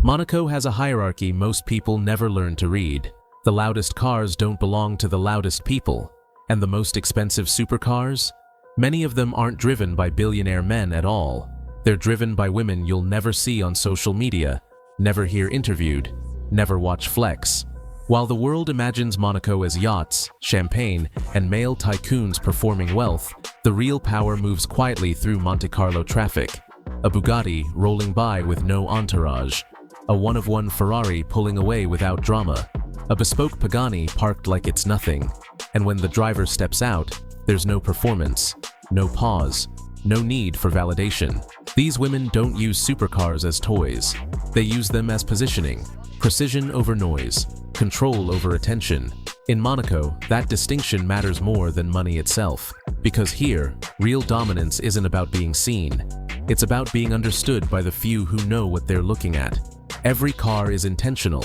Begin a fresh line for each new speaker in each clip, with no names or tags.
Monaco has a hierarchy most people never learn to read. The loudest cars don't belong to the loudest people. And the most expensive supercars? Many of them aren't driven by billionaire men at all. They're driven by women you'll never see on social media, never hear interviewed, never watch flex. While the world imagines Monaco as yachts, champagne, and male tycoons performing wealth, the real power moves quietly through Monte Carlo traffic. A Bugatti rolling by with no entourage. A one-of-one Ferrari pulling away without drama. A bespoke Pagani parked like it's nothing. And when the driver steps out, there's no performance, no pause, no need for validation. These women don't use supercars as toys. They use them as positioning, precision over noise, control over attention. In Monaco, that distinction matters more than money itself. Because here, real dominance isn't about being seen. It's about being understood by the few who know what they're looking at. Every car is intentional,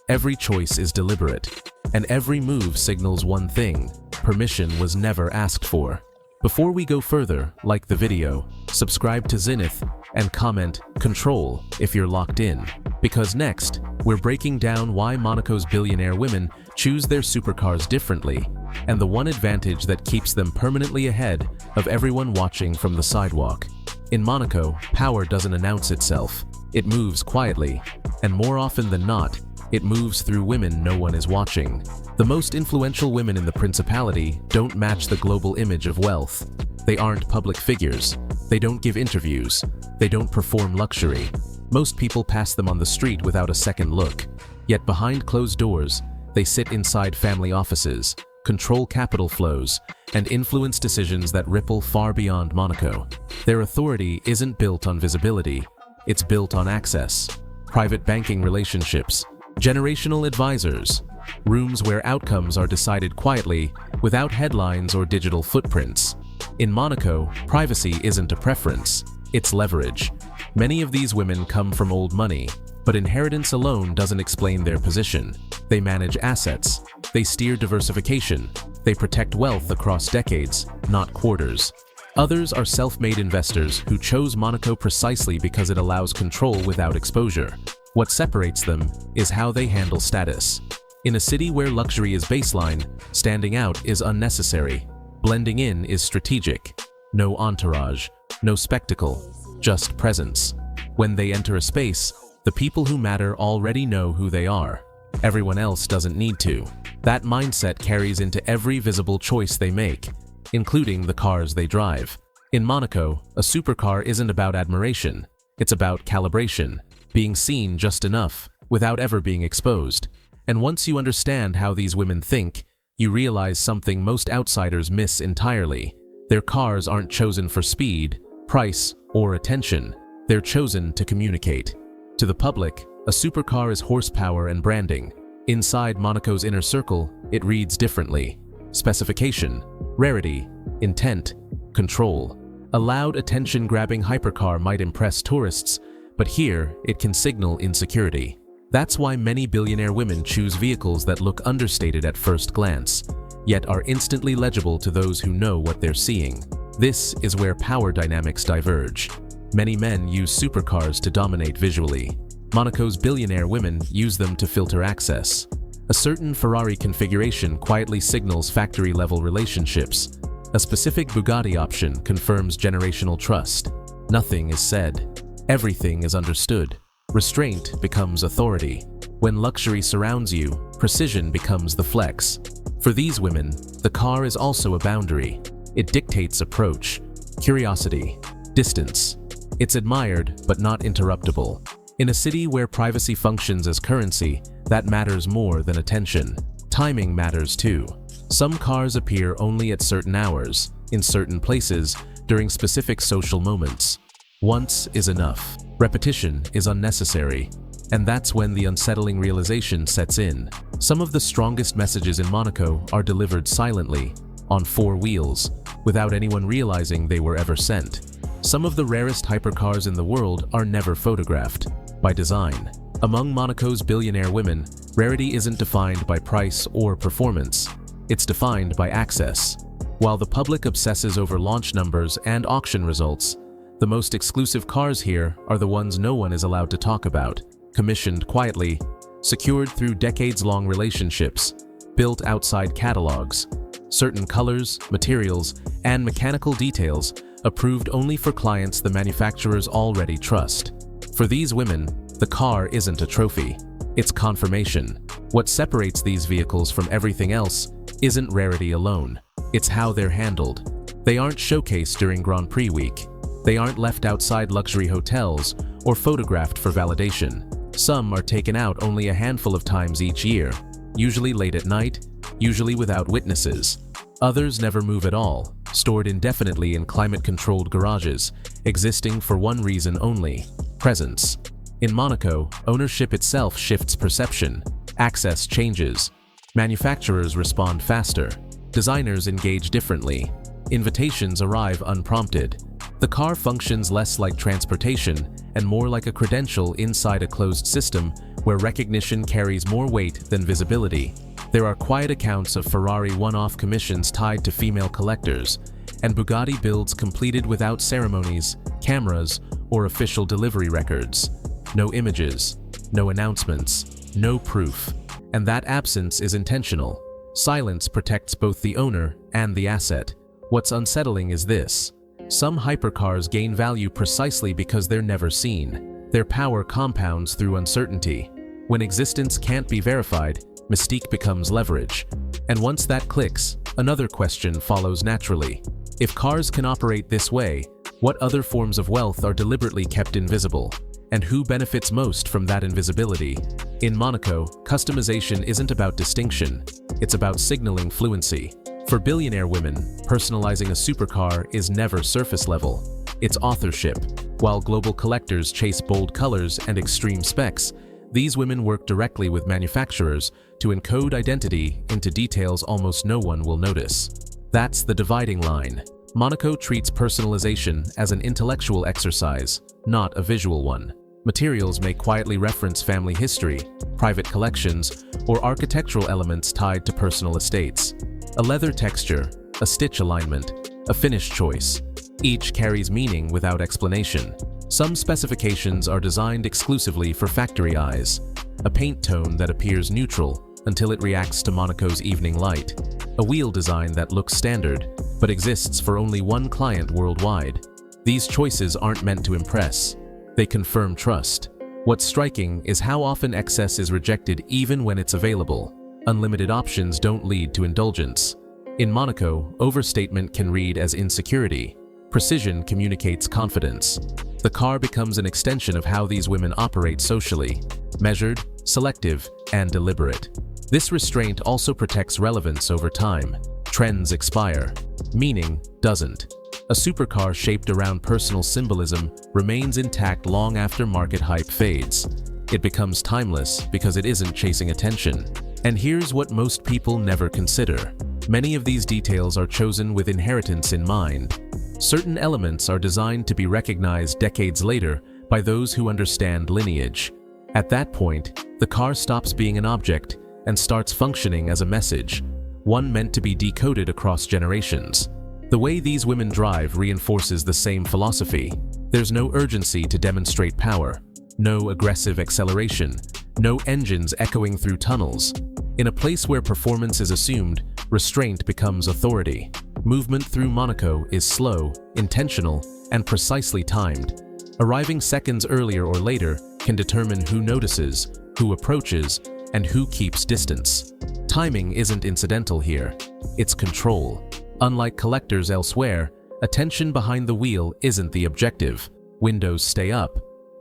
every choice is deliberate, and every move signals one thing: permission was never asked for. Before we go further, like the video, subscribe to Zenith, and comment "Control" if you're locked in. Because next, we're breaking down why Monaco's billionaire women choose their supercars differently, and the one advantage that keeps them permanently ahead of everyone watching from the sidewalk. In Monaco, power doesn't announce itself. It moves quietly, and more often than not, it moves through women no one is watching. The most influential women in the principality don't match the global image of wealth. They aren't public figures. They don't give interviews. They don't perform luxury. Most people pass them on the street without a second look. Yet behind closed doors, they sit inside family offices, control capital flows, and influence decisions that ripple far beyond Monaco. Their authority isn't built on visibility. It's built on access, private banking relationships, generational advisors, rooms where outcomes are decided quietly, without headlines or digital footprints. In Monaco, privacy isn't a preference, it's leverage. Many of these women come from old money, but inheritance alone doesn't explain their position. They manage assets, they steer diversification, they protect wealth across decades, not quarters. Others are self-made investors who chose Monaco precisely because it allows control without exposure. What separates them is how they handle status. In a city where luxury is baseline, standing out is unnecessary. Blending in is strategic. No entourage, no spectacle, just presence. When they enter a space, the people who matter already know who they are. Everyone else doesn't need to. That mindset carries into every visible choice they make, including the cars they drive. In Monaco, a supercar isn't about admiration. It's about calibration, being seen just enough, without ever being exposed. And once you understand how these women think, you realize something most outsiders miss entirely. Their cars aren't chosen for speed, price, or attention. They're chosen to communicate. To the public, a supercar is horsepower and branding. Inside Monaco's inner circle, it reads differently. Specification, rarity, intent, control. A loud, attention-grabbing hypercar might impress tourists, but here it can signal insecurity. That's why many billionaire women choose vehicles that look understated at first glance, yet are instantly legible to those who know what they're seeing. This is where power dynamics diverge. Many men use supercars to dominate visually. Monaco's billionaire women use them to filter access. A certain Ferrari configuration quietly signals factory-level relationships. A specific Bugatti option confirms generational trust. Nothing is said. Everything is understood. Restraint becomes authority. When luxury surrounds you, precision becomes the flex. For these women, the car is also a boundary. It dictates approach, curiosity, distance. It's admired but not interruptible. In a city where privacy functions as currency, that matters more than attention. Timing matters too. Some cars appear only at certain hours, in certain places, during specific social moments. Once is enough. Repetition is unnecessary. And that's when the unsettling realization sets in. Some of the strongest messages in Monaco are delivered silently, on four wheels, without anyone realizing they were ever sent. Some of the rarest hypercars in the world are never photographed, by design. Among Monaco's billionaire women, rarity isn't defined by price or performance. It's defined by access. While the public obsesses over launch numbers and auction results, the most exclusive cars here are the ones no one is allowed to talk about. commissioned quietly, secured through decades-long relationships, built outside catalogs, certain colors, materials, and mechanical details approved only for clients the manufacturers already trust. For these women, the car isn't a trophy, it's confirmation. What separates these vehicles from everything else isn't rarity alone, it's how they're handled. They aren't showcased during Grand Prix week. They aren't left outside luxury hotels or photographed for validation. Some are taken out only a handful of times each year, usually late at night, usually without witnesses. Others never move at all, stored indefinitely in climate-controlled garages, existing for one reason only: presence. In Monaco, ownership itself shifts perception, access changes, manufacturers respond faster, designers engage differently, invitations arrive unprompted. The car functions less like transportation and more like a credential inside a closed system where recognition carries more weight than visibility. There are quiet accounts of Ferrari one-off commissions tied to female collectors, and Bugatti builds completed without ceremonies, cameras, or official delivery records. No images, no announcements, no proof. And that absence is intentional. Silence protects both the owner and the asset. What's unsettling is this: some hypercars gain value precisely because they're never seen. Their power compounds through uncertainty. When existence can't be verified, mystique becomes leverage. And once that clicks, another question follows naturally. If cars can operate this way, what other forms of wealth are deliberately kept invisible? And who benefits most from that invisibility? In Monaco, customization isn't about distinction, it's about signaling fluency. For billionaire women, personalizing a supercar is never surface level, it's authorship. While global collectors chase bold colors and extreme specs, these women work directly with manufacturers to encode identity into details almost no one will notice. That's the dividing line. Monaco treats personalization as an intellectual exercise, not a visual one. Materials may quietly reference family history, private collections, or architectural elements tied to personal estates. A leather texture, a stitch alignment, a finish choice. Each carries meaning without explanation. Some specifications are designed exclusively for factory eyes. A paint tone that appears neutral until it reacts to Monaco's evening light. A wheel design that looks standard, but exists for only one client worldwide. These choices aren't meant to impress. They confirm trust. What's striking is how often excess is rejected even when it's available. Unlimited options don't lead to indulgence. In Monaco, overstatement can read as insecurity. Precision communicates confidence. The car becomes an extension of how these women operate socially: measured, selective, and deliberate. This restraint also protects relevance over time. Trends expire. Meaning doesn't. A supercar shaped around personal symbolism remains intact long after market hype fades. It becomes timeless because it isn't chasing attention. And here's what most people never consider. Many of these details are chosen with inheritance in mind. Certain elements are designed to be recognized decades later by those who understand lineage. At that point, the car stops being an object and starts functioning as a message, one meant to be decoded across generations. The way these women drive reinforces the same philosophy. There's no urgency to demonstrate power, no aggressive acceleration, no engines echoing through tunnels. In a place where performance is assumed, restraint becomes authority. Movement through Monaco is slow, intentional, and precisely timed. Arriving seconds earlier or later can determine who notices, who approaches, and who keeps distance. Timing isn't incidental here, it's control. Unlike collectors elsewhere, attention behind the wheel isn't the objective. Windows stay up,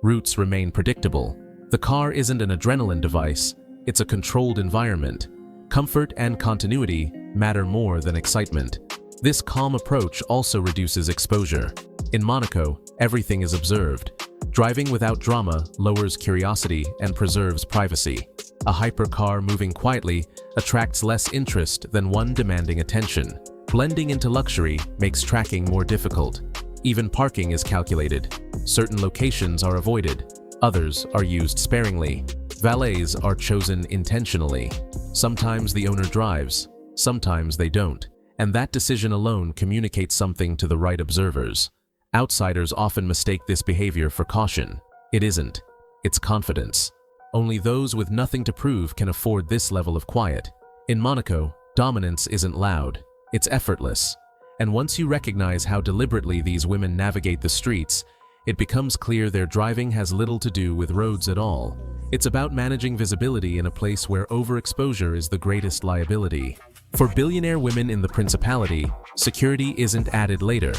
routes remain predictable. The car isn't an adrenaline device, it's a controlled environment. Comfort and continuity matter more than excitement. This calm approach also reduces exposure. In Monaco, everything is observed. Driving without drama lowers curiosity and preserves privacy. A hypercar moving quietly attracts less interest than one demanding attention. Blending into luxury makes tracking more difficult. Even parking is calculated. Certain locations are avoided. Others are used sparingly. Valets are chosen intentionally. Sometimes the owner drives, sometimes they don't. And that decision alone communicates something to the right observers. Outsiders often mistake this behavior for caution. It isn't. It's confidence. Only those with nothing to prove can afford this level of quiet. In Monaco, dominance isn't loud, it's effortless. And once you recognize how deliberately these women navigate the streets, it becomes clear their driving has little to do with roads at all. It's about managing visibility in a place where overexposure is the greatest liability. For billionaire women in the Principality, security isn't added later,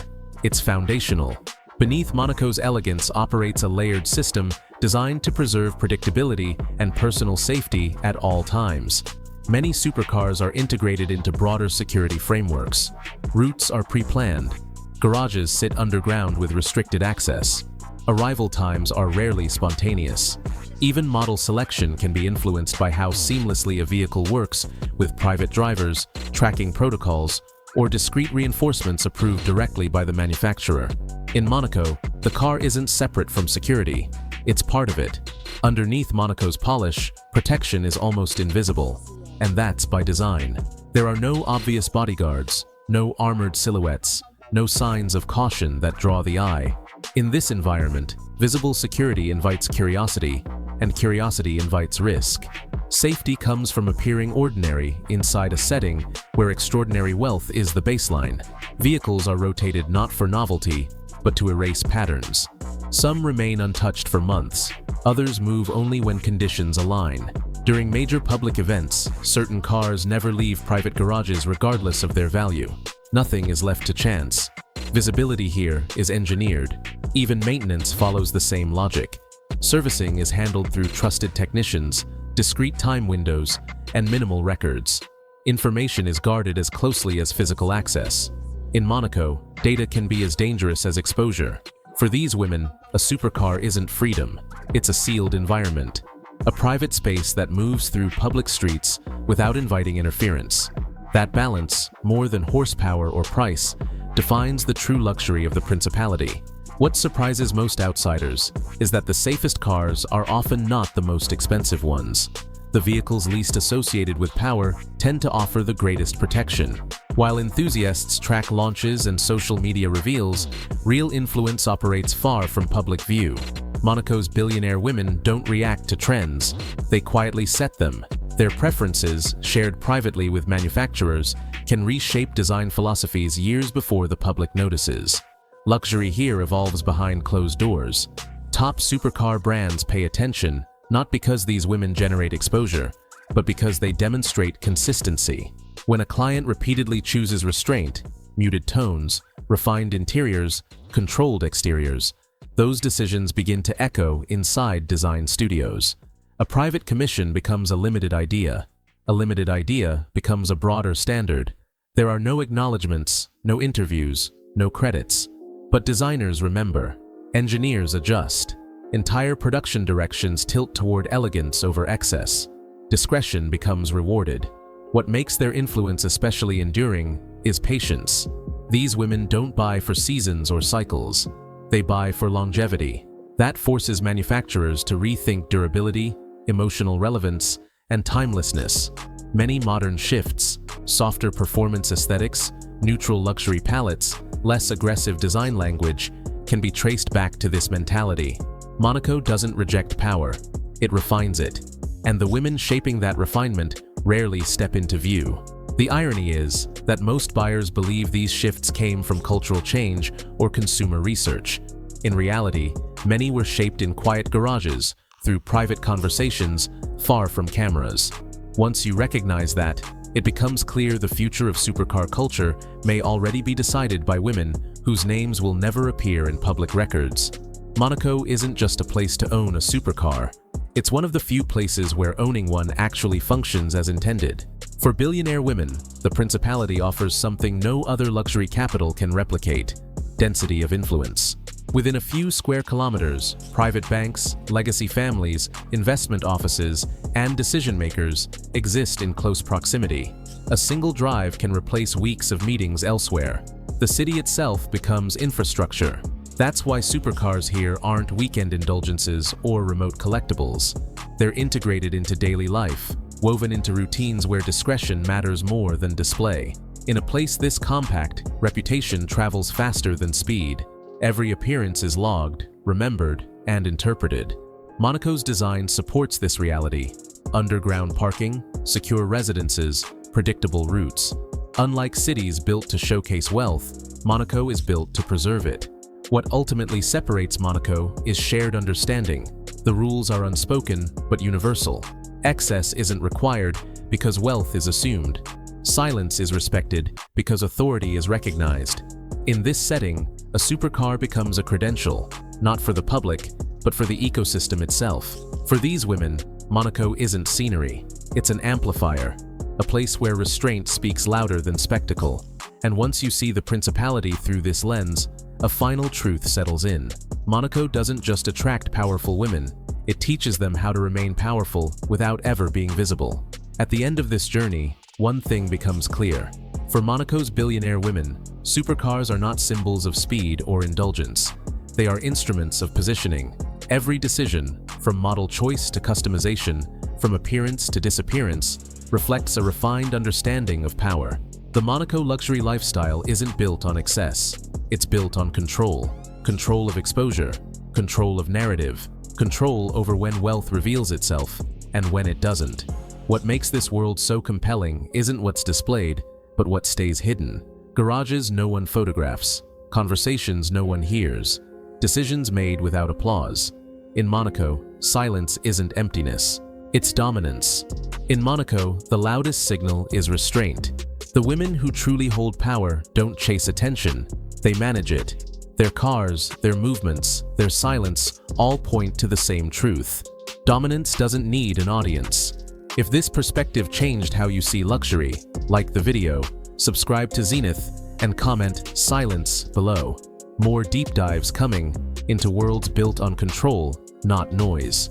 it's foundational. Beneath Monaco's elegance operates a layered system designed to preserve predictability and personal safety at all times. Many supercars are integrated into broader security frameworks. Routes are pre-planned. Garages sit underground with restricted access. Arrival times are rarely spontaneous. Even model selection can be influenced by how seamlessly a vehicle works, with private drivers, tracking protocols, or discrete reinforcements approved directly by the manufacturer. In Monaco, the car isn't separate from security. It's part of it. Underneath Monaco's polish, protection is almost invisible. And that's by design. There are no obvious bodyguards, no armored silhouettes, no signs of caution that draw the eye. In this environment, visible security invites curiosity, and curiosity invites risk. Safety comes from appearing ordinary inside a setting where extraordinary wealth is the baseline. Vehicles are rotated not for novelty, but to erase patterns. Some remain untouched for months, others move only when conditions align. During major public events, certain cars never leave private garages regardless of their value. Nothing is left to chance. Visibility here is engineered. Even maintenance follows the same logic. Servicing is handled through trusted technicians, discrete time windows, and minimal records. Information is guarded as closely as physical access. In Monaco, data can be as dangerous as exposure. For these women, a supercar isn't freedom, it's a sealed environment. A private space that moves through public streets without inviting interference. That balance, more than horsepower or price, defines the true luxury of the Principality. What surprises most outsiders is that the safest cars are often not the most expensive ones. The vehicles least associated with power tend to offer the greatest protection. While enthusiasts track launches and social media reveals, real influence operates far from public view. Monaco's billionaire women don't react to trends, they quietly set them. Their preferences, shared privately with manufacturers, can reshape design philosophies years before the public notices. Luxury here evolves behind closed doors. Top supercar brands pay attention, not because these women generate exposure, but because they demonstrate consistency. When a client repeatedly chooses restraint, muted tones, refined interiors, controlled exteriors, those decisions begin to echo inside design studios. A private commission becomes a limited idea. A limited idea becomes a broader standard. There are no acknowledgements, no interviews, no credits. But designers remember. Engineers adjust. Entire production directions tilt toward elegance over excess. Discretion becomes rewarded. What makes their influence especially enduring is patience. These women don't buy for seasons or cycles. They buy for longevity. That forces manufacturers to rethink durability, emotional relevance, and timelessness. Many modern shifts, softer performance aesthetics, neutral luxury palettes, less aggressive design language, can be traced back to this mentality. Monaco doesn't reject power, it refines it. And the women shaping that refinement rarely step into view. The irony is that most buyers believe these shifts came from cultural change or consumer research. In reality, many were shaped in quiet garages, through private conversations, far from cameras. Once you recognize that, it becomes clear the future of supercar culture may already be decided by women whose names will never appear in public records. Monaco isn't just a place to own a supercar. It's one of the few places where owning one actually functions as intended. For billionaire women, the Principality offers something no other luxury capital can replicate: density of influence. Within a few square kilometers, private banks, legacy families, investment offices, and decision-makers exist in close proximity. A single drive can replace weeks of meetings elsewhere. The city itself becomes infrastructure. That's why supercars here aren't weekend indulgences or remote collectibles. They're integrated into daily life, woven into routines where discretion matters more than display. In a place this compact, reputation travels faster than speed. Every appearance is logged, remembered, and interpreted. Monaco's design supports this reality. Underground parking, secure residences, predictable routes. Unlike cities built to showcase wealth, Monaco is built to preserve it. What ultimately separates Monaco is shared understanding. The rules are unspoken but universal. Excess isn't required because wealth is assumed. Silence is respected because authority is recognized. In this setting, a supercar becomes a credential, not for the public, but for the ecosystem itself. For these women, Monaco isn't scenery, it's an amplifier, a place where restraint speaks louder than spectacle. And once you see the principality through this lens, a final truth settles in. Monaco doesn't just attract powerful women, it teaches them how to remain powerful without ever being visible. At the end of this journey, one thing becomes clear. For Monaco's billionaire women, supercars are not symbols of speed or indulgence. They are instruments of positioning. Every decision, from model choice to customization, from appearance to disappearance, reflects a refined understanding of power. The Monaco luxury lifestyle isn't built on excess. It's built on control. Control of exposure, control of narrative, control over when wealth reveals itself and when it doesn't. What makes this world so compelling isn't what's displayed, but what stays hidden. Garages no one photographs, conversations no one hears, decisions made without applause. In Monaco, silence isn't emptiness, it's dominance. In Monaco, the loudest signal is restraint. The women who truly hold power don't chase attention, they manage it. Their cars, their movements, their silence all point to the same truth. Dominance doesn't need an audience. If this perspective changed how you see luxury, like the video, subscribe to Zenith, and comment "silence" below. More deep dives coming into worlds built on control, not noise.